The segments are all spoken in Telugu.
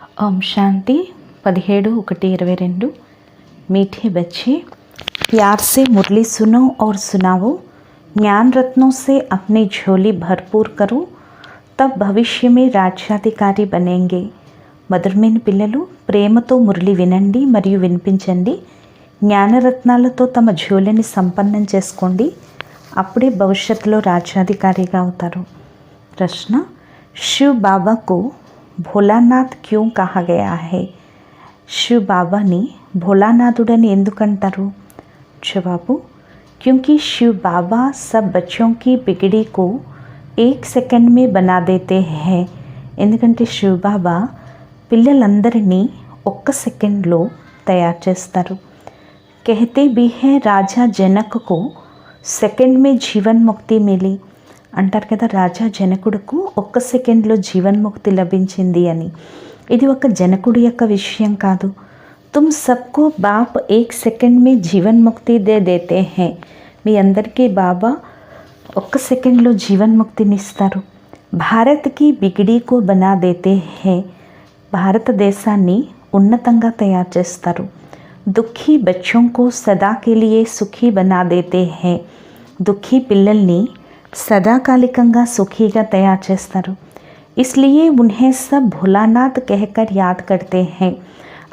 ओम शांति 17/1/22। मीठे बच्चे, प्यार से मुरली सुनो और सुनाओ। ज्ञान रत्नों से अपनी झोली भरपूर करो, तब भविष्य में రాజ్యాధికారి बनेंगे। మధురమైన పిల్లలు, ప్రేమతో మురళి వినండి మరియు వినిపించండి. జ్ఞానరత్నాలతో తమ ఝోలిని సంపన్నం చేసుకోండి. అప్పుడే భవిష్యత్తులో రాజ్యాధికారిగా అవుతారు. ప్రశ్న: शिव बाबा को भोलानाथ क्यों कहा गया है? शिव बाबा ने भोलानाथुडनी ఎందుకంటారు? जवाबु: क्योंकि शिव बाबा सब बच्चों की बिगड़ी को 1 सेकंड में बना देते हैं. ఎందుకంటే శివ్ బాబా పిల్లలందరినీ 1 సెకండ్లో తయారు చేస్తారు. कहते भी हैं राजा जनक को सेकंड में जीवन मुक्ति मिली. అంటారు కదా, రాజా జనకుడుకు 1 సెకండ్లో జీవన్ముక్తి లభించింది అని. ఇది ఒక జనకుడి యొక్క విషయం కాదు. తుమ్ సబ్కో బాప్ 1 సెకండ్ మే జీవన్ముక్తి దే దేతే హై. మీ అందరికీ బాబా 1 సెకండ్లో జీవన్ముక్తిని ఇస్తారు. భారత్కి బిగిడీకో బనా దేతే హై. భారతదేశాన్ని ఉన్నతంగా తయారు చేస్తారు. దుఃఖీ బచ్చోంకో సదా కే లియే సుఖీ బనా దేతే హై. దుఃఖీ పిల్లల్ని సదాకాలికంగా సుఖీగా తయారు చేస్తారు. ఇస్లియే ఉన్హే సబ్ భోలానాథ్ कहकर యాద్ కర్తే హై.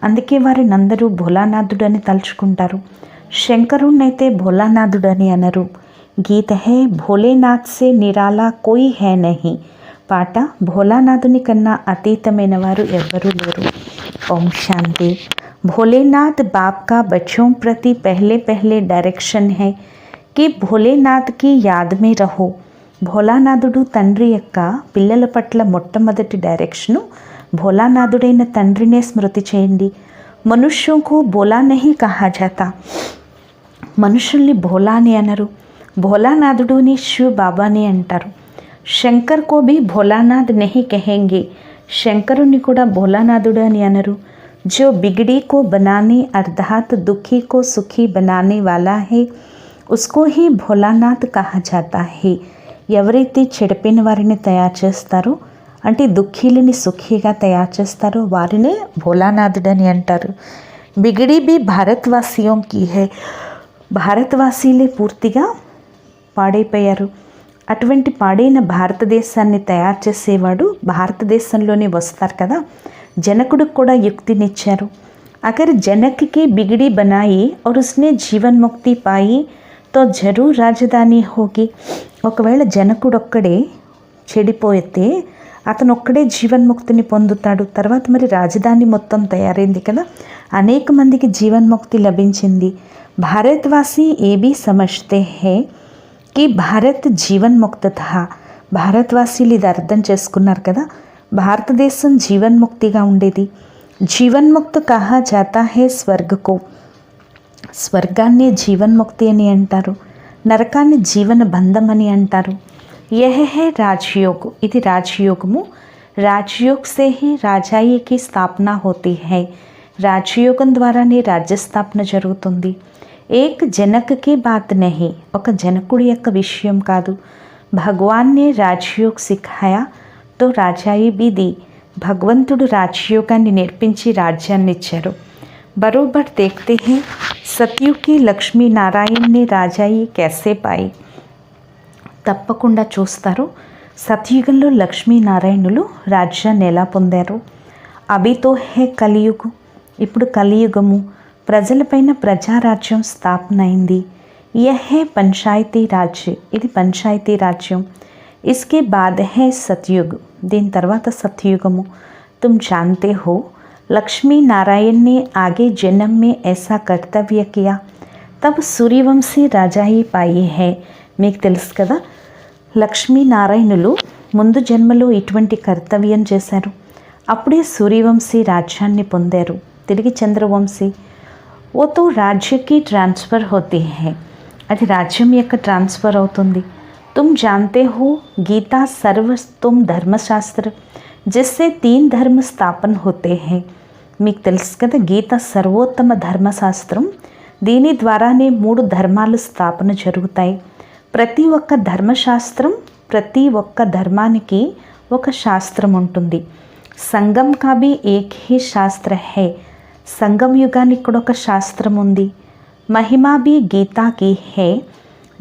అందుకే వారిని అందరూ భోలానాథుడని తలుచుకుంటారు. శంకరుణ్ణైతే భోలానాథుడని అనరు. గీత హై భోలేనాథ్ సే నిరాలా కోయి హై నహీ. పాట: భోలానాథుని కన్నా అతీతమైన వారు ఎవ్వరూ లేరు. ఓం శాంతి. భోలేనాథ్ బాప్ కా బచ్చోं ప్రతి पहले पहले डायरेक्शन है कि భోలేనాథ్ కి యాద్ మే రహో. భోలానాథుడు తండ్రి యొక్క పిల్లల పట్ల మొట్టమొదటి డైరెక్షను భోలానాథుడైన తండ్రినే స్మృతి చేయండి. మనుష్యోంకు భోలా నహీ కహా జాతా. మనుషుల్ని భోలా అని అనరు. భోలానాథుడుని శివ్ బాబాని అంటారు. శంకర్ కో భీ భోలానాథ్ నహీ కహెంగే. శంకరుని కూడా భోలానాథుడు అని అనరు. जो बिगड़ी को बनाने अर्थात दुखी को सुखी बनाने वाला है उसको ही భోలానాథ్ కహా జాతా హై. ఎవరైతే చెడిపోయిన వారిని తయారు చేస్తారో, అంటే దుఃఖీలని సుఖీగా తయారు చేస్తారో వారినే భోలానాథుడని అంటారు. బిగిడి బి భారత్వాసియోం కీ హై. భారతవాసీలే పూర్తిగా పాడైపోయారు. అటువంటి పాడైన భారతదేశాన్ని తయారు చేసేవాడు భారతదేశంలోనే వస్తారు కదా. జనకుడికి కూడా యుక్తినిచ్చారు. అగర్ जनक की बिगड़ी बनाई और उसने जीवन मुक्ति पाई तो जरूर రాజధాని होगी. ఒకవేళ జనకుడొక్కడే చెడిపోతే అతను ఒక్కడే జీవన్ముక్తిని పొందుతాడు. తర్వాత మరి రాజధాని మొత్తం తయారైంది కదా, అనేక మందికి జీవన్ముక్తి లభించింది. భారతవాసి ఏ భీ సమజ్తే హై కి భారత్ జీవన్ముక్త థా. భారతవాసీలు ఇది అర్థం చేసుకున్నారు కదా, భారతదేశం జీవన్ముక్తిగా ఉండేది. జీవన్ముక్త కహా జాతా హై స్వర్గకో. స్వర్గాన్ని జీవన్ముక్తి అని అంటారు. నరకాన్ని జీవన బంధం అని అంటారు. యహ హై రాజయోగ్. ఇది రాజయోగము. రాజయోగ్ సే హీ రాజాయికి స్థాపన హోతీ హై. రాజయోగం ద్వారానే రాజ్యస్థాపన జరుగుతుంది. ఏక్ జనక్కి బాత్ నహీ. ఒక జనకుడి యొక్క విషయం కాదు. భగవాన్ నే రాజయోగ్ సిఖాయా తో రాజాయి బి ది. భగవంతుడు రాజయోగాన్ని నేర్పించి రాజ్యాన్ని ఇచ్చారు. బరోబర్ देखते हैं सतयुग की లక్ష్మీ నారాయణ్ని రాజాయి कैसे पाई. తప్పకుండా చూస్తారు సతయుగంలో లక్ష్మీనారాయణులు రాజ్యాన్ని ఎలా పొందారు. అభితో హే కలియుగ్. ఇప్పుడు కలియుగము. ప్రజలపైన ప్రజారాజ్యం స్థాపన అయింది. యహ్ హే పంచాయతీ రాజ్య. ఇది పంచాయతీ రాజ్యం. इसके बाद है सतयुग. దీని తర్వాత సత్యుగము. तुम जानते हो लक्ष्मी नारायण ने आगे जन्म में ऐसा कर्तव्य किया तब सूर्यवंशी राजा ही पाई है. మీకు తెలుసు కదా, లక్ష్మీనారాయణులు ముందు జన్మలో ఇటువంటి కర్తవ్యం చేశారు. అప్పుడే సూర్యవంశీ రాజ్యాన్ని పొందారు. తిరిగి చంద్రవంశీ. ఓ తో రాజ్యకి ట్రాన్స్ఫర్ హోతీ హై. అది రాజ్యం యొక్క ట్రాన్స్ఫర్ అవుతుంది. तुम जानते हो गीता सर्वोत्तम धर्मशास्त्र जिससे 3 धर्म स्थापन होते हैं. మీకు తెలుసు కదా, గీత సర్వోత్తమ ధర్మశాస్త్రం. దీని ద్వారానే 3 ధర్మాలు స్థాపన జరుగుతాయి. ప్రతి ఒక్క ధర్మశాస్త్రం, ప్రతి ఒక్క ధర్మానికి ఒక శాస్త్రం ఉంటుంది. సంగం కా భీ ఏక్ హీ శాస్త్ర హై, సంగం యుగానికి కూడా ఒక శాస్త్రం ఉంది. మహిమా భీ గీతా కీ హై,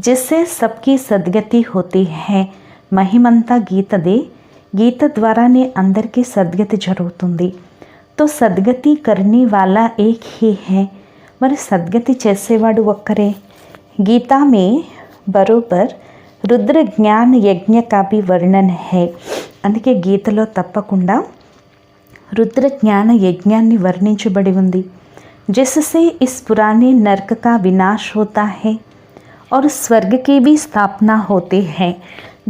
జిస్సే సబ్కి సద్గతి హోతీ హై. మహిమంతా గీతదే, గీత ద్వారానే అందరికీ సద్గతి జరుగుతుంది. తో సద్గతి కర్నీ వాలా ఏక్ హీ హై, మరి సద్గతి చేసేవాడు ఒక్కరే. గీతా మే బరోబర్ రుద్ర జ్ఞాన యజ్ఞ కా భీ వర్ణన్ హై. అందుకే గీతలో తప్పకుండా రుద్ర జ్ఞాన యజ్ఞాన్ని వర్ణించబడి ఉంది. जिससे इस पुराने नर्क का विनाश होता है और स्वर्ग की भी स्थापना होती है.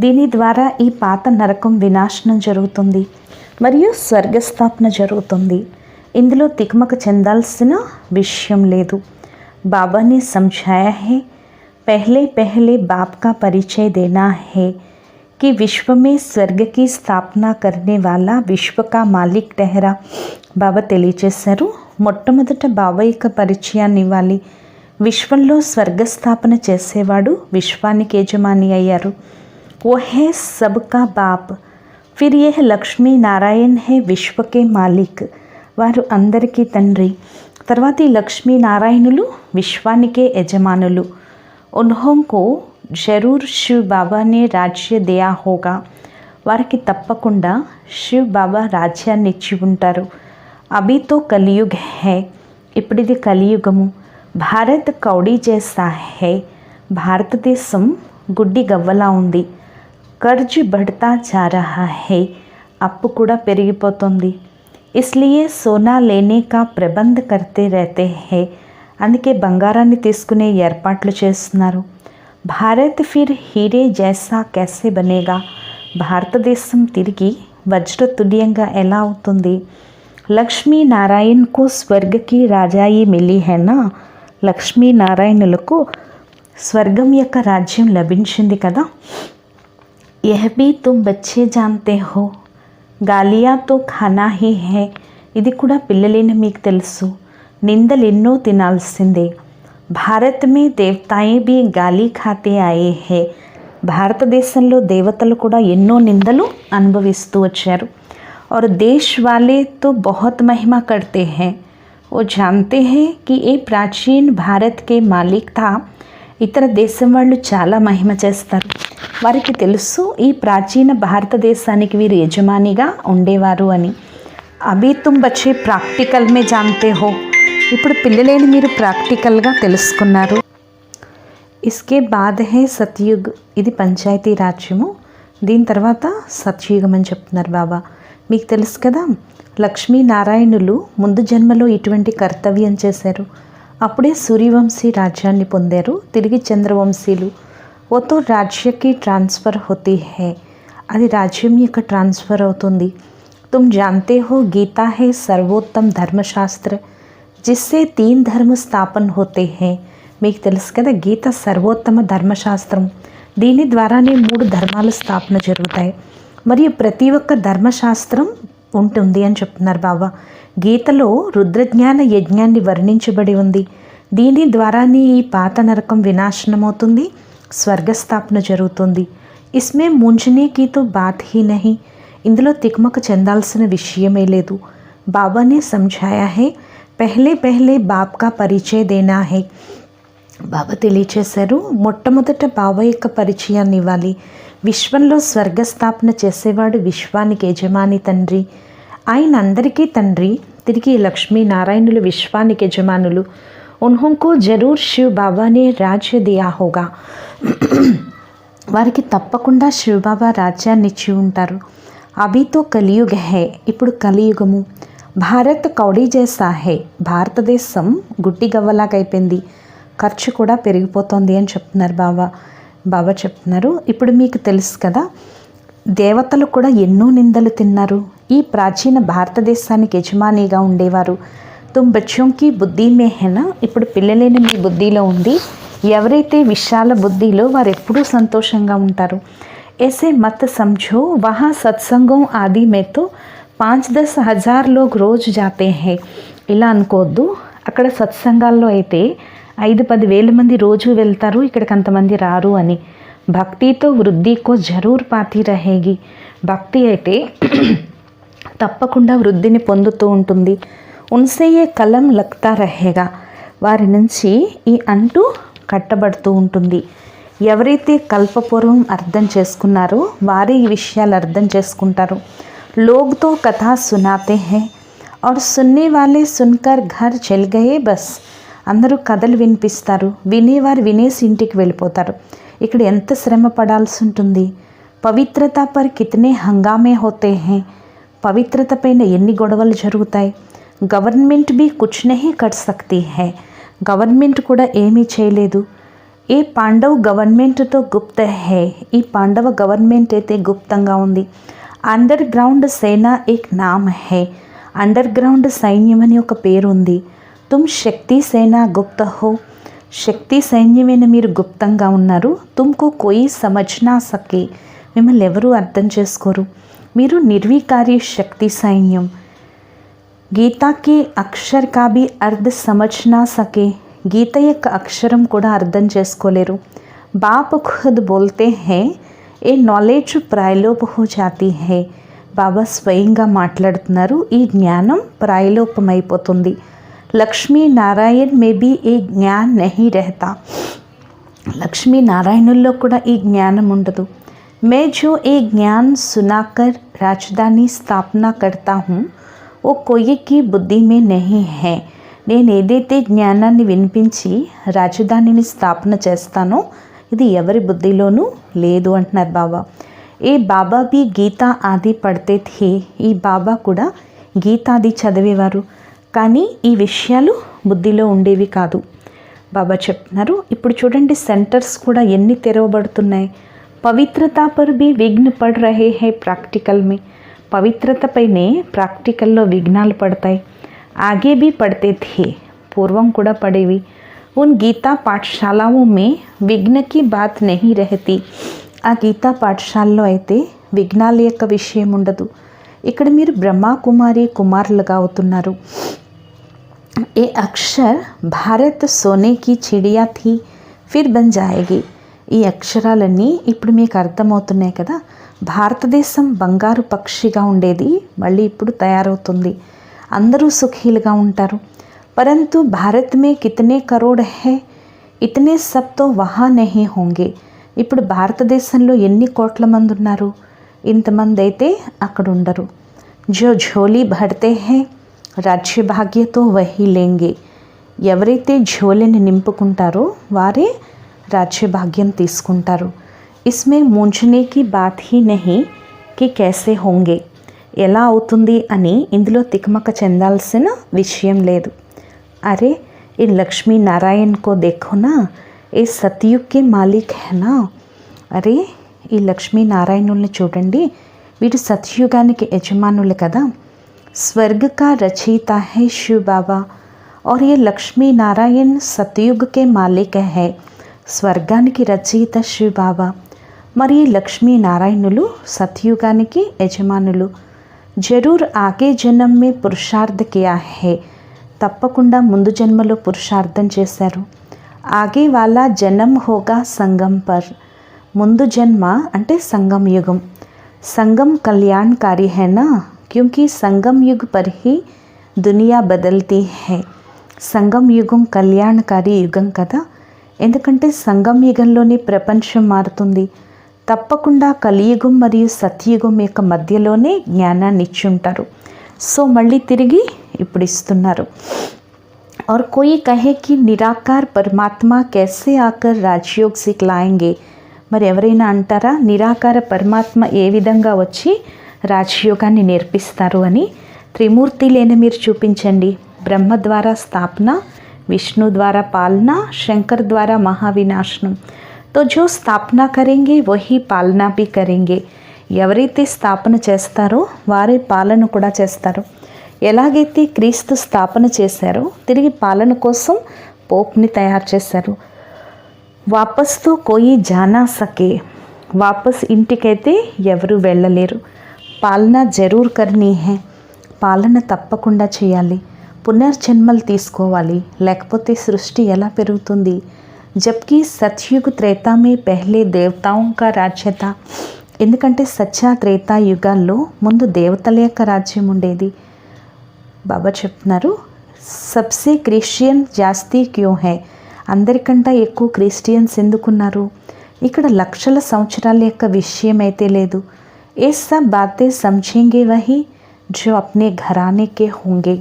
దీని ద్వారా ఈ పాత నరకం వినాశనం జరుగుతుంది మరియు స్వర్గస్థాపన జరుగుతుంది. ఇందులో తికమక చెందాల్సిన విషయం లేదు. बाबा ने समझाया है, पहले पहले बाप का परिचय देना है कि विश्व में स्वर्ग की स्थापना करने वाला विश्व का मालिक ठहरा. బాబా తెలియచేశారు, మొట్టమొదట బాబా యొక్క పరిచయాన్ని ఇవ్వాలి. విశ్వంలో స్వర్గస్థాపన చేసేవాడు విశ్వానికి యజమాని అయ్యారు. वो है सबका बाप, फिर यह లక్ష్మీ నారాయణ है విశ్వ के मालिक. వారు అందరికీ తండ్రి. తర్వాత ఈ లక్ష్మీనారాయణులు విశ్వానికే యజమానులు. ఉన్హోంకు జరూర్ శివ్ బాబానే రాజ్య దియా హోగా. వారికి తప్పకుండా శివ్ బాబా రాజ్యాన్ని ఇచ్చి ఉంటారు. అభి తో కలియుగ్ హై, ఇప్పుడిది కలియుగము. భారత్ కౌడీ జైసా హై, భారతదేశం గుడ్డి గవ్వలా ఉంది. కర్జ్ బఢతా జా రహా హై, అప్పు కూడా పెరిగిపోతుంది. ఇస్లియే సోనా లేనే కా ప్రబంధ కర్తే రహతే హై, అందుకే బంగారాన్ని తీసుకునే ఏర్పాట్లు చేస్తున్నారు. భారత్ ఫిర్ హీరే జైసా कैसे బనేగా, భారతదేశం తిరిగి వజ్రతుల్యంగా ఎలా అవుతుంది. లక్ష్మీనారాయణకు స్వర్గకి రాజాయి మిలి హేనా, లక్ష్మీనారాయణులకు స్వర్గం యొక్క రాజ్యం లభించింది కదా. యహ్ భీ తుమ్ బచ్చే జాన్తే హో, గాలియా తో ఖానా హీ హై. ఇది కూడా పిల్లలైన మీకు తెలుసు, నిందలు ఎన్నో తినాల్సిందే. భారత్ మే దేవతాయే భీ గాలి ఖాతే ఆయే హై, భారతదేశంలో దేవతలు కూడా ఎన్నో నిందలు అనుభవిస్తూ వచ్చారు. और देश वाले तो बहुत महिमा करते हैं, वो जानते हैं कि ये प्राचीन भारत के मालिक था. ఇతర దేశం వాళ్ళు చాలా మహిమ చేస్తారు. వారికి తెలుసు ఈ ప్రాచీన భారతదేశానికి వీరు యజమానిగా ఉండేవారు అని. అభి తుమ్ బచ్చే ప్రాక్టికల్ మే జాన్తే హో, ఇప్పుడు పిల్లలేని మీరు ప్రాక్టికల్గా తెలుసుకున్నారు. ఇస్కే బాద్ హే సత్యుగ్, ఇది పంచాయతీ రాజ్యము. దీని తర్వాత సత్యుగం అని చెప్తున్నారు బాబా. మీకు తెలుసు కదా, లక్ష్మీనారాయణులు ముందు జన్మలో ఇటువంటి కర్తవ్యం చేశారు. అప్పుడే సూర్యవంశీ రాజ్యాన్ని పొందారు. తిరిగి చంద్రవంశీలు ఓతో రాజ్యకి ట్రాన్స్ఫర్ హోతీ హై, అది రాజ్యం యొక్క ట్రాన్స్ఫర్ అవుతుంది. తుమ్ జాన్తే హో గీతా హై సర్వోత్తమ ధర్మశాస్త్ర, జిస్సే 3 ధర్మ స్థాపన హోతే హై. మీకు తెలుసు కదా, గీత సర్వోత్తమ ధర్మశాస్త్రం. దీని ద్వారానే 3 ధర్మాల స్థాపన జరుగుతాయి. మరియు ప్రతి ఒక్క ధర్మశాస్త్రం ఉంటుంది అని చెప్తున్నారు బాబా. గీతలో రుద్రజ్ఞాన యజ్ఞాన్ని వర్ణించబడి ఉంది. దీని ద్వారానే ఈ పాత నరకం వినాశనమవుతుంది, స్వర్గస్థాపన జరుగుతుంది. ఇస్మే ముంజనే కీ తో బాత్ హీ నహీ, ఇందులో తికమక చెందాల్సిన విషయమే లేదు. బాబానే సమझाया है, పహలే పహలే బాప్ కా పరిచయ దేనా హై. బాబా తెలియచేశారు, మొట్టమొదట బాబా యొక్క పరిచయాన్ని ఇవ్వాలి. విశ్వంలో స్వర్గస్థాపన చేసేవాడు విశ్వానికి యజమాని తండ్రి. ఆయన అందరికీ తండ్రి. తిరిగి లక్ష్మీనారాయణులు విశ్వానికి యజమానులు. ఉన్హోంకు జరూర్ శివ్ బాబానే రాజ్య దియా హోగా, వారికి తప్పకుండా శివబాబా రాజ్యాన్ని ఇచ్చి ఉంటారు. అభితో కలియుగ హై, ఇప్పుడు కలియుగము. భారత్ కౌడీ జైసా హై, భారతదేశం గుడ్డి గవ్వలాగైపోయింది, ఖర్చు కూడా పెరిగిపోతుంది అని చెప్తున్నారు బాబా. బాబా చెప్తున్నారు, ఇప్పుడు మీకు తెలుసు కదా, దేవతలు కూడా ఎన్నో నిందలు తిన్నారు. ఈ ప్రాచీన భారతదేశానికి యజమానిగా ఉండేవారు. తుమ్ బచ్చోంకి బుద్ధి మే హేనా, ఇప్పుడు పిల్లలైన మీ బుద్ధిలో ఉంది. ఎవరైతే విశాల బుద్ధిలో వారు ఎప్పుడూ సంతోషంగా ఉంటారు. ऐसे मत समझो, वहाँ सत्संगों आदि में तो 5-10 हज़ार लोग रोज जाते हैं. ఇలా అనుకోవద్దు, అక్కడ సత్సంగాల్లో అయితే 5-10 వేల మంది రోజు వెళ్తారు, ఇక్కడికి అంతమంది రారు అని. భక్తితో వృద్ధికో జరూర్ పాతి రహేగి, భక్తి అయితే తప్పకుండా వృద్ధిని పొందుతూ ఉంటుంది. ఉన్సే ఏ కలం లగ్తా రహేగా, వారి నుంచి ఈ అంటూ కట్టబడుతూ ఉంటుంది. ఎవరైతే కల్పపూర్వం అర్థం చేసుకున్నారో వారే ఈ విషయాలు అర్థం చేసుకుంటారు. లోగ్ తో కథా సునాతే హై और सुनने वाले सुनकर घर चल गए బస్. అందరూ కథలు వినిపిస్తారు, వినేవారు వినేసి ఇంటికి వెళ్ళిపోతారు. ఇక్కడ ఎంత శ్రమ పడాల్సి ఉంటుంది. పవిత్రత పర్ కితనే హంగామే హోతే హై, పవిత్రత పైన ఎన్ని గొడవలు జరుగుతాయి. గవర్నమెంట్ भी कुछ नहीं कर सकती है, గవర్నమెంట్ కూడా ఏమీ చేయలేదు. ఏ పాండవ్ గవర్నమెంట్తో గుప్త హై, ఈ పాండవ గవర్నమెంట్ అయితే గుప్తంగా ఉంది. అండర్ గ్రౌండ్ సేనా ఏక్ నామ్ హై, అండర్ గ్రౌండ్ సైన్యం అని ఒక పేరు ఉంది. తుమ్ శక్తి సేనా గుప్త హో, శక్తి సైన్యమైన మీరు గుప్తంగా ఉన్నారు. తుమ్కో కోయి సమజ్ నా సకే, మిమ్మల్ని ఎవరూ అర్థం చేసుకోరు. మీరు నిర్వికారి శక్తి సైన్యం. గీతాకి అక్షర్ కా భీ అర్థ సమజ్ నా సకే, గీత యొక్క అక్షరం కూడా అర్థం చేసుకోలేరు. బాప్ ఖుద్ బోల్తే హై ఏ నాలెడ్జ్ ప్రాయలోప్ హో జాతీ హై, బాబా స్వయంగా మాట్లాడుతున్నారు, ఈ జ్ఞానం ప్రాయలోపమైపోతుంది. లక్ష్మీనారాయణ్ మే బీ ఏ జ్ఞాన్ నహీ రహతా, లక్ష్మీనారాయణుల్లో కూడా ఈ జ్ఞానం ఉండదు. మే జో ఏ జ్ఞాన్ సునాకర్ రాజధాని స్థాపన కర్తా హూ ఓ కోయికి బుద్ధి మే నహీ హై, నేను ఏదైతే జ్ఞానాన్ని వినిపించి రాజధానిని స్థాపన చేస్తానో ఇది ఎవరి బుద్ధిలోనూ లేదు అంటున్నారు బాబా. ఏ బాబా బి గీతా ఆది పడితే థే, ఈ బాబా కూడా గీతాది చదివేవారు, కానీ ఈ విషయాలు బుద్ధిలో ఉండేవి కాదు. బాబా చెప్తున్నారు. ఇప్పుడు చూడండి సెంటర్స్ కూడా ఎన్ని తెరవబడుతున్నాయి. పవిత్రతా పర్ భీ విఘ్న పడ్ రహే హై ప్రాక్టికల్ మే, పవిత్రత పైనే ప్రాక్టికల్లో విఘ్నాలు పడతాయి. ఆగే భీ పడితే థే, పూర్వం కూడా పడేవి. ఉన్ గీతా పాఠశాలాओं में విఘ్న की बात नहीं रहती, ఆ గీతా పాఠశాలలో అయితే విఘ్నాల యొక్క విషయం ఉండదు. ఇక్కడ మీరు బ్రహ్మకుమారి కుమారులుగా అవుతున్నారు. ఏ అక్షర్ భారత్ సోనే కి చిడియా థీ ఫిర్ బన్ జాయేగి, ఈ అక్షరాలన్నీ ఇప్పుడు మీకు అర్థమవుతున్నాయి కదా. భారతదేశం బంగారు పక్షిగా ఉండేది, మళ్ళీ ఇప్పుడు తయారవుతుంది. అందరూ సుఖీలుగా ఉంటారు. పరంతు భారత్ మే కితనే కరోడ్ హై, ఇతనే సబ్ తో వహా నహీ హోంగే, ఇప్పుడు భారతదేశంలో ఎన్ని కోట్ల మంది ఉన్నారు, ఇంతమంది అయితే అక్కడ ఉండరు. జో ఝోలీ భర్తే హై రాజ్య భాగ్యతో వహీ లేంగే, ఎవరైతే ఝోలిని నింపుకుంటారో వారే రాజ్య భాగ్యం తీసుకుంటారు. ఇస్మే మూంజనేకి బాత్ హీ నహీ కి कैसे होंगे, ఎలా అవుతుంది అని ఇందులో తికమక చెందాల్సిన విషయం లేదు. అరే ఈ లక్ష్మీ నారాయణ్ కో देखो ना, ఏ సత్యుగ్ కే మాలిక్ హేనా, అరే ఈ లక్ష్మీనారాయణుల్ని చూడండి, వీరు సత్యుగానికి యజమానులు కదా. స్వర్గ కా రచయిత హై శివ బాబా और ये లక్ష్మీ నారాయణ్ సత్యుగ్ కే మాలిక్ హై, స్వర్గానికి రచయిత శివ బాబా, మరి లక్ష్మీ నారాయణులు సత్యుగానికి యజమానులు. జరూర్ ఆగే జన్మ మే పురుషార్థ కియా హై, తప్పకుండా ముందు జన్మలో పురుషార్థం చేశారు. ఆగే వాలా జన్మ హోగా సంగం పర్, ముందు జన్మ అంటే సంగం యుగం. సంగం కళ్యాణకారి है ना, क्योंकि संगम युग पर ही दुनिया बदलती है. సంగం యుగం కళ్యాణకారి యుగం కదా, ఎందుకంటే సంగం యుగంలోనే ప్రపంచం మారుతుంది. తప్పకుండా కలియుగం మరియు సత్యుగం యొక్క మధ్యలోనే జ్ఞానాన్ని ఇచ్చి ఉంటారు. సో మళ్ళీ తిరిగి ఇప్పుడు ఇస్తున్నారు. और कोई कहे कि निराकार परमात्मा कैसे आकर राजयोग सिखलाएंगे, మరి ఎవరైనా అంటారా నిరాకార పరమాత్మ ఏ విధంగా వచ్చి రాజయోగాన్ని నేర్పిస్తారు అని. త్రిమూర్తి లేని మీరు చూపించండి. బ్రహ్మ ద్వారా స్థాపన, విష్ణు ద్వారా పాలన, శంకర్ ద్వారా మహావినాశనం. తో జో స్థాపన కరేంగే వహీ పాలన భీ కరేంగే, ఎవరైతే స్థాపన చేస్తారో వారే పాలన కూడా చేస్తారు. ఎలాగైతే క్రీస్తు స్థాపన చేశారో తిరిగి పాలన కోసం పోప్ని తయారు చేశారు. వాపస్ తో కోయి జానా సకే, వాపస్ ఇంటికైతే ఎవరు వెళ్ళలేరు. పాలన జరూర్ కర్నీ హై, పాలన తప్పకుండా చేయాలి. పునర్జన్మలు తీసుకోవాలి, లేకపోతే సృష్టి ఎలా పెరుగుతుంది. జబ్కి సత్యుగ్ త్రేతా మే పెహ్లే దేవతాओं का राज्य था, ఎందుకంటే సత్య త్రేతాయుగాల్లో ముందు దేవతల యొక్క రాజ్యం ఉండేది. బాబా చెప్తున్నారు, సబ్సే క్రిస్టియన్ జాస్తి క్యూ హై, అందరికంటే ఎక్కువ క్రిస్టియన్స్ ఎందుకున్నారు? ఇక్కడ లక్షల సంవత్సరాల యొక్క విషయం అయితే లేదు. ఏ సబ్ బాతే సమझेंगे వహీ జో అప్నే ఘరానే కే హోంగే.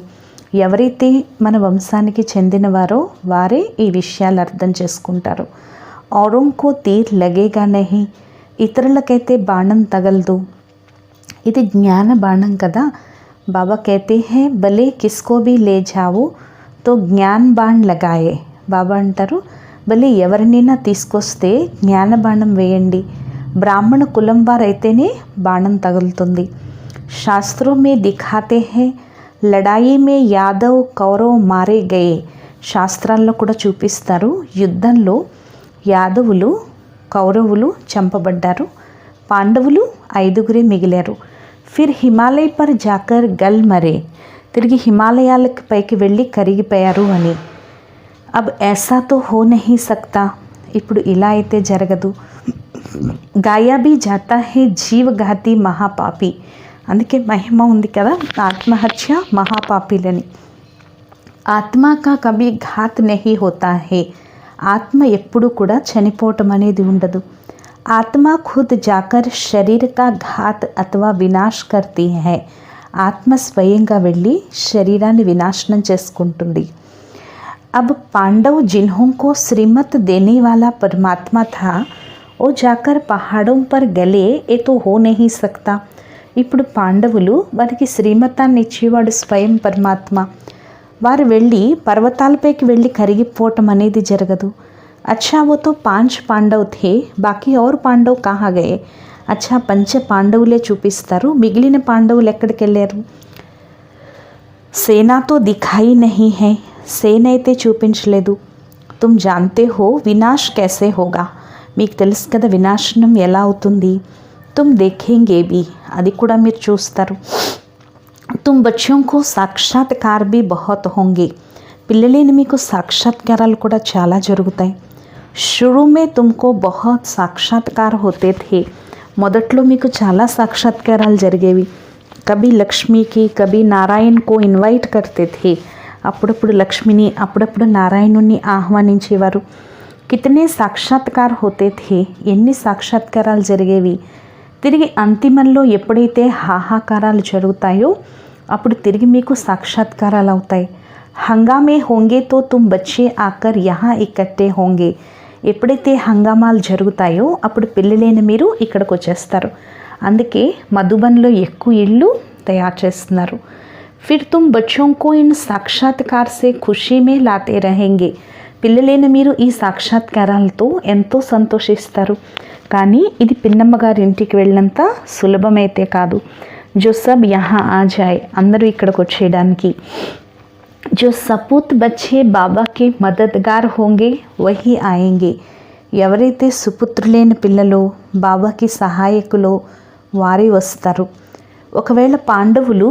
ఎవరైతే మన వంశానికి చెందినవారో వారే ఈ విషయాలు అర్థం చేసుకుంటారు. ఔరోంకో తీర్ లగేగా నహీ, ఇతరులకైతే బాణం తగలదు. ఇది జ్ఞాన బాణం కదా. బాబా कहते हैं భలే కిస్కో భీ లే జావో తో జ్ఞాన్ బాణ్ లగాయే. బాబా అంటారు, భలే ఎవరినైనా తీసుకొస్తే జ్ఞాన బాణం వేయండి. బ్రాహ్మణ కులం వారైతేనే బాణం తగులుతుంది. శాస్త్రోं में दिखाते हैं లడాయి మే యాదవ్ కౌరవ్ మారే గయే. శాస్త్రాల్లో కూడా చూపిస్తారు, యుద్ధంలో యాదవులు కౌరవులు చంపబడ్డారు, పాండవులు 5 మిగిలారు. ఫిర్ హిమాలయ పర్ జాకర్ గల్ మరే, తిరిగి హిమాలయాలకు పైకి వెళ్ళి కరిగిపోయారు అని. అబ్ ఐసా తో హో నహీ సక్తా, ఇప్పుడు ఇలా అయితే జరగదు. గాయా భీ జాతా హే జీవఘాతి మహాపాపి, అందుకే మహిమ ఉంది కదా ఆత్మహత్య మహాపాపిలని. ఆత్మా కా కభీ ఘాత్ నహీ హోతా హే, ఆత్మ ఎప్పుడు కూడా చనిపోవటం అనేది ఉండదు. ఆత్మ ఖుద్ జాకర్ శరీర కా ఘాత్ అథవా వినాశ్ కర్తీ హై, ఆత్మ స్వయంగా వెళ్ళి శరీరాన్ని వినాశనం చేసుకుంటుంది. अब पांडव जिन्हों को श्रीमत देने वाला परमात्मा था वो जाकर पहाड़ों पर गले, ये तो हो नहीं सकता. ఇప్పుడు పాండవులు వారికి శ్రీమతాన్ని ఇచ్చేవాడు స్వయం పరమాత్మ. వారు వెళ్ళి పర్వతాలపైకి వెళ్ళి కరిగిపోవటం అనేది జరగదు. అచ్చా वो तो 5 పాండవ్ थे, బాకీ और పాండవ్ కహా గయే. అచ్చా 5 పాండవులే చూపిస్తారు, మిగిలిన పాండవులు ఎక్కడికి వెళ్ళారు? సేనా తో దిఖాయి నహీ హై, సేన అయితే చూపించలేదు. తుమ్ జాన్తే హో వినాశ్ కైసే హోగా, మీకు తెలుసు కదా వినాశనం ఎలా అవుతుంది. తుమ్ దేఖేంగే భీ, అది కూడా మీరు చూస్తారు. తుమ్ బచ్చోం కో సాక్షాత్కార్ భీ బహుత్ హోంగే, పిల్లలేని మీకు సాక్షాత్కారాలు కూడా చాలా జరుగుతాయి. షురూ మే తుమ్కో బహుత్ సాక్షాత్కార్ హోతే థే, మొదట్లో మీకు చాలా సాక్షాత్కారాలు జరిగేవి. కభీ లక్ష్మీకి కభీ నారాయణ్కో ఇన్వైట్ కర్తే థే, అప్పుడప్పుడు లక్ష్మిని అప్పుడప్పుడు నారాయణుణ్ణి ఆహ్వానించేవారు. కితనే సాక్షాత్కార్ హోతే థే, ఎన్ని సాక్షాత్కారాలు జరిగేవి. తిరిగి అంతిమంలో ఎప్పుడైతే హాహాకారాలు జరుగుతాయో అప్పుడు తిరిగి మీకు సాక్షాత్కారాలు అవుతాయి. హంగామే హోంగే తో తుమ్ బచ్చే ఆకర్ యహా ఇకట్టే హోంగే, ఎప్పుడైతే హంగామాలు జరుగుతాయో అప్పుడు పిల్లలేని మీరు ఇక్కడికి వచ్చేస్తారు. అందుకే మధుబన్లో ఎక్కువ ఇళ్ళు తయారు చేస్తున్నారు. फिर तुम बच्चों को इन साक्षात्कार से खुशी में लाते रहेंगे, పిల్లలైన మీరు ఈ సాక్షాత్కారాలతో ఎంతో సంతోషిస్తారు. కానీ ఇది పిన్నమ్మ గారి ఇంటికి వెళ్ళినంత సులభమైతే కాదు. జో సబ్ యహా ఆ జాయ్, అందరూ ఇక్కడికి వచ్చేయడానికి. జో సపూత్ బచ్చే బాబాకి మదద్గార్ హోంగే వహీ ఆయేంగే, ఎవరైతే సుపుత్రులైన పిల్లలు బాబాకి సహాయకులో వారే వస్తారు. ఒకవేళ పాండవులు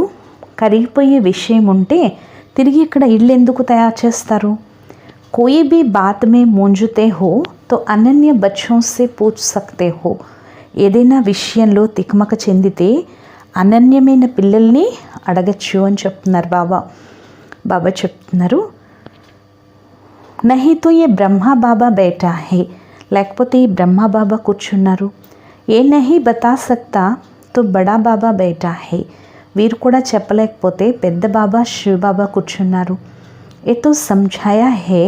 కరిగిపోయే విషయం ఉంటే తిరిగి ఇక్కడ ఇల్లు ఎందుకు తయారు చేస్తారు? కోయి భీ బాత్ మే మూంజుతే హో తో అనన్య బచ్చోం సే పూచ్ సక్తే హో, ఏదైనా విషయంలో తికమక చెందితే అనన్యమైన పిల్లల్ని అడగచ్చు అని చెప్తున్నారు బాబా. బాబా చెప్తున్నారు, నహీ తో ఏ బ్రహ్మా బాబా బైఠా హే, లేకపోతే ఈ బ్రహ్మా బాబా కూర్చున్నారు. ఏ నహీ బతా సక్తా తో బడా బాబా బైఠా హే, వీరు కూడా చెప్పలేకపోతే పెద్ద బాబా శివబాబా కూర్చున్నారు. ఏ తో సమझाया है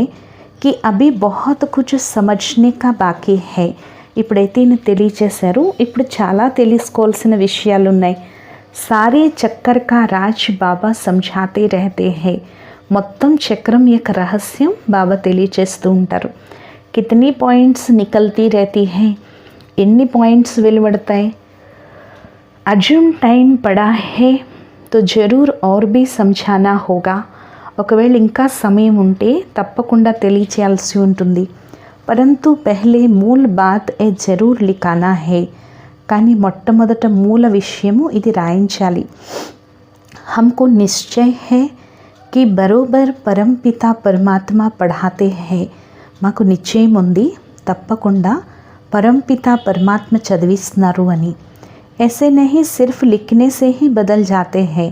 कि अभी बहुत कुछ समझने का बाकी है, ఇప్పుడైతే ఈయన తెలియచేశారు, ఇప్పుడు చాలా తెలుసుకోవాల్సిన విషయాలు ఉన్నాయి. సారే చక్కర్ కా రాజ్ బాబా సమझाते रहते हैं, మొత్తం చక్రం యొక్క రహస్యం బాబా తెలియచేస్తూ ఉంటారు. కితనీ పాయింట్స్ నికల్తీ रहती हैं, ఎన్ని పాయింట్స్ వెలువడతాయి. అజుమ్ టైం పడా హే తో జరూర్ ఔర్ భీ సమझाना होगा, ఒకవేళ ఇంకా సమయం ఉంటే తప్పకుండా తెలియచేయాల్సి ఉంటుంది. పరంతు పెహ్లే మూల్ బాత్ ఏ జరూర్ లిఖానా హే, కానీ మొట్టమొదట మూల విషయము ఇది రాయించాలి. హమ్కో నిశ్చయ్ హే కి బరోబర్ పరంపిత పరమాత్మ పఢాతే హే, మాకు నిశ్చయం ఉంది తప్పకుండా పరంపిత పరమాత్మ చదివిస్తున్నారు అని. ऐसे नहीं सिर्फ लिखने से ही बदल जाते हैं,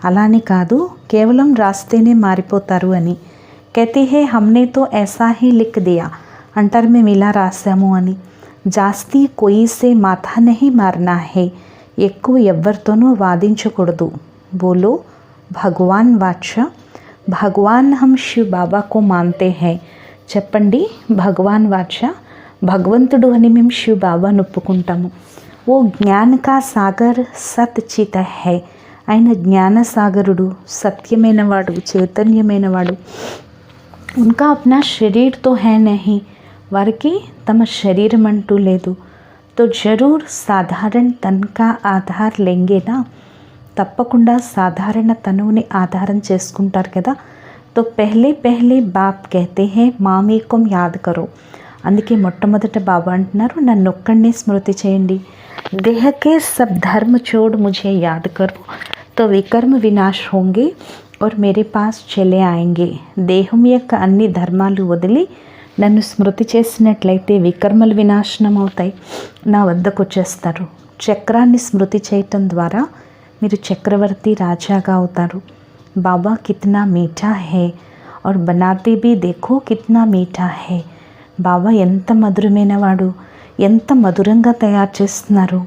అలానే కాదు కేవలం రాస్తేనే మారిపోతారు అని. कहते हैं हमने तो ऐसा ही लिख दिया, అంటారు మేము ఇలా రాసాము అని. జాస్తి कोई से माथा नहीं मारना है, ఎక్కువ ఎవరితోనూ వాదించకూడదు. बोलो भगवान वाचा, भगवान हम शिव बाबा को मानते हैं. చెప్పండి భగవాన్ వాచ, భగవంతుడు అని మేము శివ బాబాను ఒప్పుకుంటాము. वो ज्ञान का सागर सतचित है, ఆయన జ్ఞాన సాగరుడు, సత్యమైనవాడు, చైతన్యమైనవాడు. उनका अपना शरीर तो है नहीं, వారికి తమ శరీరం అంటూ లేదు. तो जरूर साधारण तन का आधार लेंगे ना, తప్పకుండా సాధారణ తనువుని ఆధారం చేసుకుంటారు కదా. तो पहले पहले बाप कहते हैं మామేకం యాద్ కరో, అందుకే మొట్టమొదట బాబా అంటున్నారు నన్నొక్కడినే స్మృతి చేయండి. देह के सब धर्म छोड़ मुझे याद करो तो विकर्म विनाश होंगे और मेरे पास चले आएंगे. దేహం యొక్క అన్ని ధర్మాలు వదిలి నన్ను స్మృతి చేసినట్లయితే వికర్మలు వినాశనం అవుతాయి, నా వద్దకు వచ్చేస్తారు. చక్రాన్ని స్మృతి చేయటం ద్వారా మీరు చక్రవర్తి రాజాగా అవుతారు. బాబా కిత్నా మీఠా హే और बनाते भी देखो कितना मीठा है. బాబా ఎంత మధురమైనవాడు, ఎంత మధురంగా తయారు చేస్తున్నారు.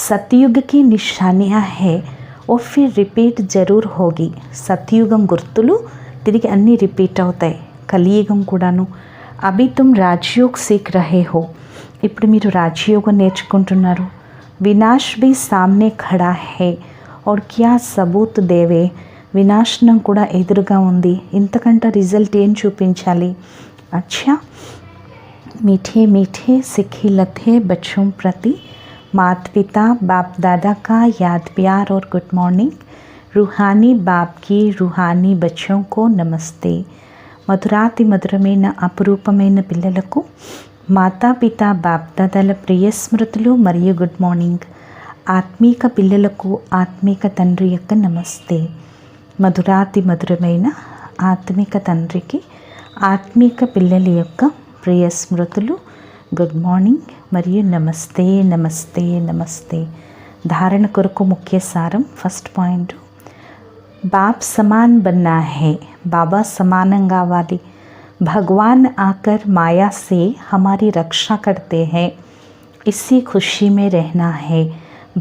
సత్యుగకి నిశానియా హే और फिर రిపీట్ జరూర్ హోగి. సత్యుగం గుర్తులు తిరిగి అన్నీ రిపీట్ అవుతాయి, కలియుగం కూడాను. అభి తుమ్ రాజయోగ్ సీఖ్ రహే హో, ఇప్పుడు మీరు రాజయోగం నేర్చుకుంటున్నారు. వినాష్ భీ సామ్నే ఖడా హే और क्या सबूत దేవే, వినాశనం కూడా ఎదురుగా ఉంది, ఇంతకంటే రిజల్ట్ ఏం చూపించాలి. అచ్చా मीठे मीठे सिखी लथे बच्चों प्रति माता पिता बाप दादा का याद प्यार और गुड मॉर्निंग. रूहानी बाप की रूहानी बच्चों को नमस्ते. మధురాతి మధురమైన అపురూపమైన పిల్లలకు మాతాపితా బాప్దాదాల ప్రియ స్మృతులు మరియు గుడ్ మార్నింగ్. ఆత్మీక పిల్లలకు ఆత్మీక తండ్రి యొక్క నమస్తే. మధురాతి మధురమైన ఆత్మిక తండ్రికి ఆత్మీక పిల్లల యొక్క ప్రియ స్మృతులు, గుడ్ మార్నింగ్ మరియు నమస్తే నమస్తే నమస్తే. ధారణ కొరకు ముఖ్య సారం. ఫస్ట్ పాయింట్, బాప్ సమాన్ బన్నా హే, బాబా సమానం కావాలి. భగవాన్ ఆకర్ మాయా సే హమారీ రక్షా కర్తే హే, ఇస్సీ ఖుషీ మే రెహనా హే.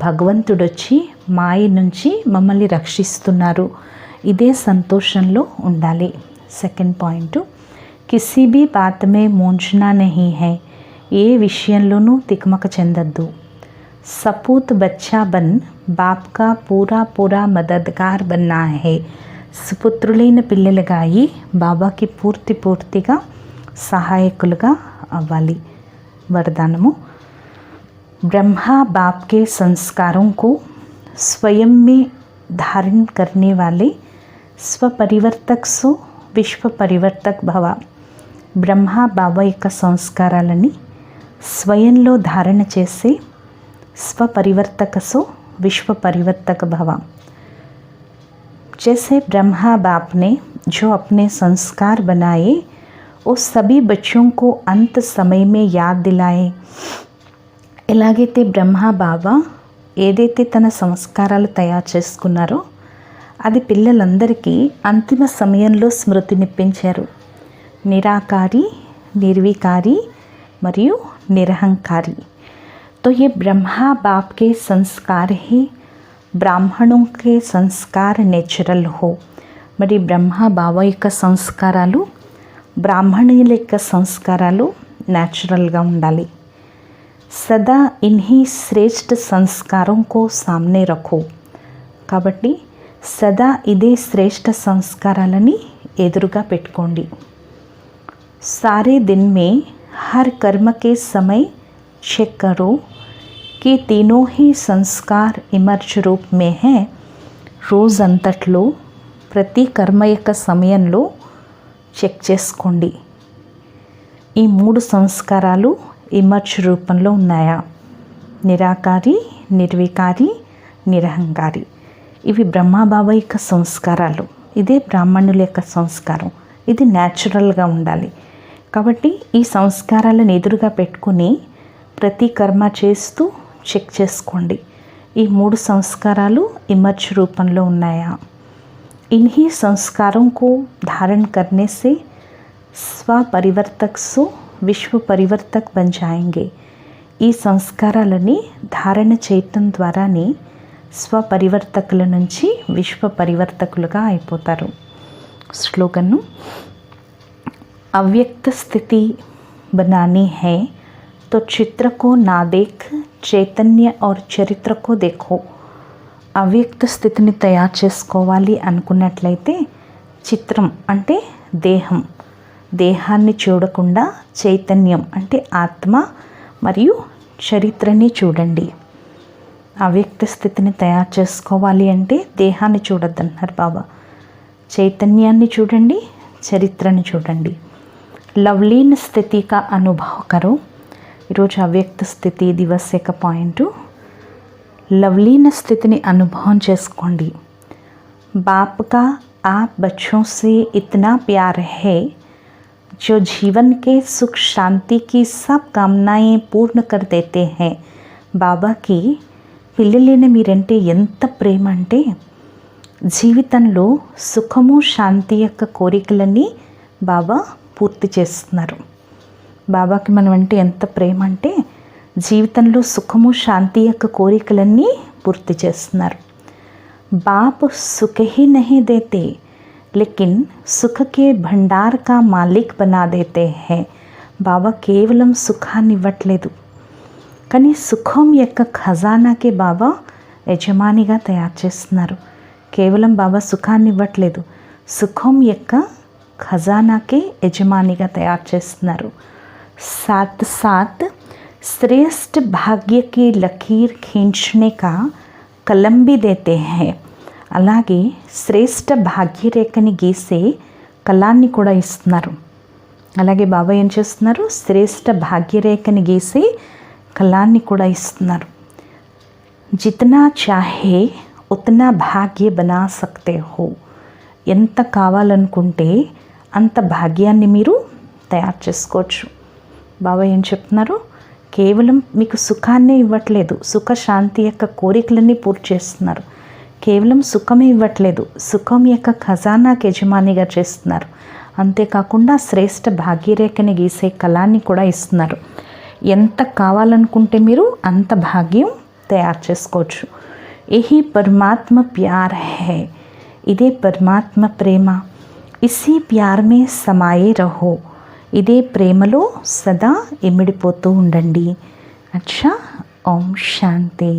భగవంతుడొచ్చి మాయ నుంచి మమ్మల్ని రక్షిస్తున్నారు, ఇదే సంతోషంలో ఉండాలి. సెకండ్ పాయింట్, కిసీ భీ బాత్ మే మూంఛనా నహీ హై, ఏ విషయంలోనూ తికమక చెందద్దు. సపూత్ బచ్చా బన్ బాప్ కా పూరా పూరా మదద్గార్ బన్నా హై, సుపుత్రులైన పిల్లలుగా అయి బాబాకి పూర్తిగా సహాయకులుగా అవ్వాలి. వరదానము, ब्रह्मा बाप के संस्कारों को स्वयं में धारण करने वाले स्वपरिवर्तक सो विश्व परिवर्तक भव. బ్రహ్మ బాబా యొక్క సంస్కారాలని స్వయంలో ధారణ చేసే स्वपरिवर्तक सो विश्व परिवर्तक भव. जैसे ब्रह्मा बाप ने जो अपने संस्कार बनाए वो सभी बच्चों को अंत समय में याद दिलाए. ఎలాగైతే బ్రహ్మ బాబా ఏదైతే తన సంస్కారాలు తయారు చేసుకున్నారో అది పిల్లలందరికీ అంతిమ సమయంలో స్మృతినిప్పించారు. నిరాకారి, నిర్వికారి మరియు నిరహంకారి. तो ये ब्रह्मा बाप के संस्कार ही బ్రాహ్మణుం के संस्कार नेचुरल हो. మరి బ్రహ్మ బాబా యొక్క సంస్కారాలు బ్రాహ్మణుల యొక్క సంస్కారాలు న్యాచురల్గా ఉండాలి. సదా ఇన్హీ శ్రేష్ఠ సంస్కారం కో సామ్నే రఖో. కాబట్టి సదా ఇదే శ్రేష్ఠ సంస్కారాలని ఎదురుగా పెట్టుకోండి. సారే దిన్ మే హర్ కర్మ కే సమయ చెక్ కరో कि तीनों ही संस्कार इमर्ज रूप में हैं. రోజంతట్లో ప్రతి కర్మ యొక్క సమయంలో చెక్ చేసుకోండి, ఈ 3 సంస్కారాలు ఇమర్జ్ రూపంలో ఉన్నాయా? నిరాకారి, నిర్వికారి, నిరహంకారి. ఇవి బ్రహ్మబాబా యొక్క సంస్కారాలు. ఇదే బ్రాహ్మణుల యొక్క సంస్కారం. ఇది న్యాచురల్గా ఉండాలి. కాబట్టి ఈ సంస్కారాలను ఎదురుగా పెట్టుకుని ప్రతి కర్మ చేస్తూ చెక్ చేసుకోండి. ఈ 3 సంస్కారాలు इमर्ज రూపంలో ఉన్నాయా? इन्हीं संस्कारों को धारण करने से स्व परिवर्तक से विश्व परिवर्तक बन जाएंगे। ఈ సంస్కారాలని ధారణ చేయటం ద్వారానే స్వపరివర్తకుల నుంచి విశ్వ పరివర్తకులుగా అయిపోతారు. స్లోగన్ను अव्यक्त स्थिति बनानी है तो चित्र को ना देख చైతన్య और చరిత్ర को देखो. అవ్యక్త స్థితిని తయారు చేసుకోవాలి అనుకున్నట్లయితే చిత్రం అంటే దేహాన్ని చూడకుండా చైతన్యం అంటే ఆత్మ మరియు చరిత్రని చూడండి. అవ్యక్త స్థితిని తయారు చేసుకోవాలి అంటే దేహాన్ని చూడొద్దన్నారు బాబా. చైతన్యాన్ని చూడండి, చరిత్రని చూడండి. లవ్లీన్ స్థితి కా అనుభవ్ కరో. ఈరోజు అవ్యక్త స్థితి దివస్ యొక్క పాయింట్. లవ్లీన స్థితిని అనుభవం చేసుకోండి. బాప్ కా आप बच्चों से इतना प्यार है जो जीवन के सुख शांति की सब कामनाएं पूर्ण कर देते हैं. బాబాకి పిల్లలైన మీరంటే ఎంత ప్రేమ అంటే జీవితంలో సుఖము శాంతి యొక్క కోరికలన్నీ బాబా పూర్తి చేస్తున్నారు. బాబాకి మనం అంటే ఎంత ప్రేమ అంటే జీవితంలో సుఖము శాంతి యొక్క కోరికలన్నీ పూర్తి చేస్తున్నారు. बाप सुख ही नहीं देते लेकिन सुख के भंडार का मालिक बना देते हैं. బాబా కేవలం సుఖాన్ని ఇవ్వట్లేదు, కానీ సుఖం యొక్క ఖజానాకి బాబా యజమానిగా తయారు చేస్తున్నారు. కేవలం బాబా సుఖాన్ని ఇవ్వట్లేదు, సుఖం యొక్క ఖజానాకి యజమానిగా తయారు చేస్తున్నారు. साथ साथ श्रेष्ठ भाग्य की लकीर खींचने का కలం भी देते हैं. అలాగే శ్రేష్ఠ భాగ్యరేఖని గీసే కళాన్ని కూడా ఇస్తున్నారు. అలాగే బాబా ఏం చేస్తున్నారు? శ్రేష్ఠ భాగ్యరేఖని గీసే కళాన్ని కూడా ఇస్తున్నారు. జితనా చాహే ఉతనా భాగ్య బనా సక్తే హో. ఎంత కావాలనుకుంటే అంత భాగ్యాన్ని మీరు తయారు చేసుకోవచ్చు. బాబా ఏం చెప్తున్నారు? కేవలం మీకు సుఖాన్నే ఇవ్వట్లేదు, సుఖ శాంతి యొక్క కోరికలన్నీ పూర్తి చేస్తున్నారు. కేవలం సుఖమే ఇవ్వట్లేదు, సుఖం యొక్క ఖజానాకి యజమానిగా చేస్తున్నారు. అంతేకాకుండా శ్రేష్ఠ భాగ్యరేఖని గీసే కళాన్ని కూడా ఇస్తున్నారు. ఎంత కావాలనుకుంటే మీరు అంత భాగ్యం తయారు చేసుకోవచ్చు. యహీ పరమాత్మ ప్యార్ హై. ఇదే పరమాత్మ ప్రేమ. ఇసీ ప్యార్ మే సమాయే రహో. ఇదే ప్రేమలో సదా ఇమిడిపోతూ ఉండండి. అచ్చా. ఓం శాంతి.